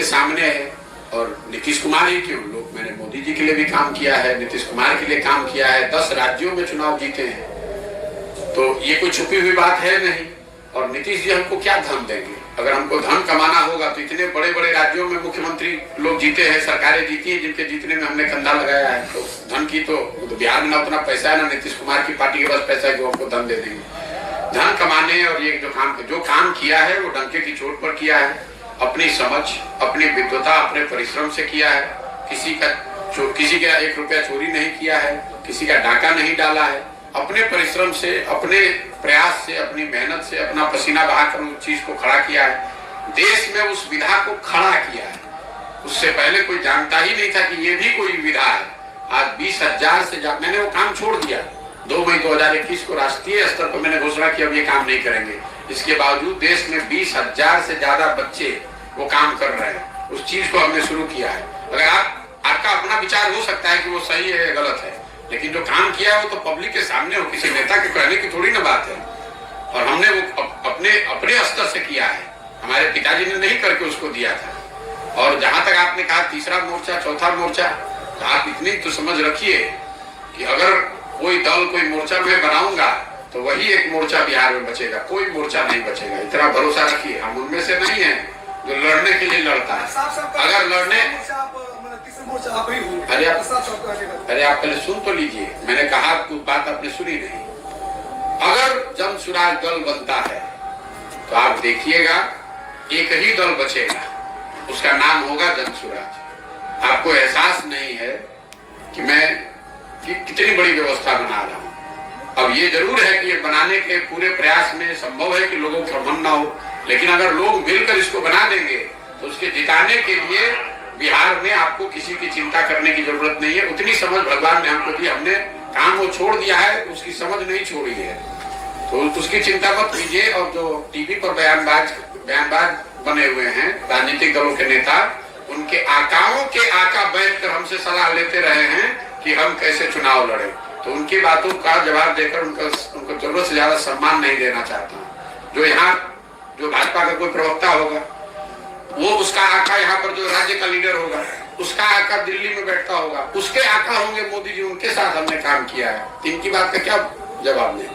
के सामने है। और नीतीश कुमार ही क्यों, लोग मैंने मोदी जी के लिए भी काम किया है, नीतीश कुमार के लिए काम किया है, 10 राज्यों में चुनाव जीते हैं, तो ये कोई छुपी हुई बात है नहीं। और नीतीश जी हमको क्या धन देंगे? अगर हमको धन कमाना होगा तो इतने बड़े बड़े राज्यों में मुख्यमंत्री लोग जीते हैं, सरकारें जीती हैं, जिनके जीतने में हमने कंधा लगाया है। तो धन की तो बिहार में ना उतना पैसा है, ना नीतीश कुमार की पार्टी के पास पैसा है जो हमको धन दे देंगे। धन कमाने और ये जो काम किया है वो डंके की चोट पर किया है, अपनी समझ, अपनी विद्वता, अपने परिश्रम से किया है। किसी का 1 रुपया चोरी नहीं किया है, किसी का डाका नहीं डाला है, अपने परिश्रम से, अपने प्रयास से, अपनी मेहनत से, अपना पसीना बहाकर उस चीज को खड़ा किया है। देश में उस विधा को खड़ा किया है। उससे पहले कोई जानता ही नहीं था कि ये भी कोई विधा है। आज 20,000 से ज्यादा, मैंने वो काम छोड़ दिया। 2 मई 2021 को राष्ट्रीय स्तर पर मैंने घोषणा की अब ये काम नहीं करेंगे। इसके बावजूद देश में 20,000 से ज्यादा बच्चे वो काम कर रहे हैं। उस चीज को हमने शुरू किया है। अगर आपका अपना विचार हो सकता है कि वो सही है या गलत है, लेकिन जो काम किया है वो तो पब्लिक के सामने हो, किसी नेता के कहने की थोड़ी ना बात है। और हमने वो अपने स्तर से किया है, हमारे पिताजी ने नहीं करके उसको दिया था। और जहां तक आपने कहा तीसरा मोर्चा, चौथा मोर्चा, तो आप इतनी तो समझ रखिए कि अगर कोई दल, कोई मोर्चा मैं बनाऊंगा तो वही एक मोर्चा बिहार में बचेगा, कोई मोर्चा नहीं बचेगा। इतना भरोसा रखिए। हम उनमें से नहीं है जो लड़ने के लिए लड़ता है। अगर लड़ने, अरे आप पहले सुन तो लीजिए, मैंने कहा कुछ बात आपने सुनी नहीं। अगर जन सुराज दल बनता है तो आप देखिएगा एक ही दल बचेगा, उसका नाम होगा जन सुराज। आपको एहसास नहीं है कि मैं कितनी बड़ी व्यवस्था बना रहा हूं। अब ये जरूर है कि ये बनाने के पूरे प्रयास में संभव है कि लोगों का मन ना हो, लेकिन अगर लोग मिलकर इसको बना देंगे तो उसके जिताने के लिए बिहार में आपको किसी की चिंता करने की जरूरत नहीं है। उतनी समझ भगवान ने हमको दी, हमने काम वो छोड़ दिया है, उसकी समझ नहीं छोड़ी है, तो उसकी चिंता मत कीजिए। और जो टीवी पर बयानबाज बने हुए हैं राजनीतिक दलों के नेता, उनके आकाओं के आका बैठकर हमसे सलाह लेते रहे हैं कि हम कैसे चुनाव लड़े, तो उनकी बातों का जवाब देकर उनको जरूरत से ज्यादा सम्मान नहीं देना चाहता। जो यहाँ जो भाजपा का कोई प्रवक्ता होगा, वो उसका आका यहाँ पर जो राज्य का लीडर होगा, उसका आका दिल्ली में बैठता होगा, उसके आका होंगे मोदी जी, उनके साथ हमने काम किया है। इनकी बात का क्या जवाब दें?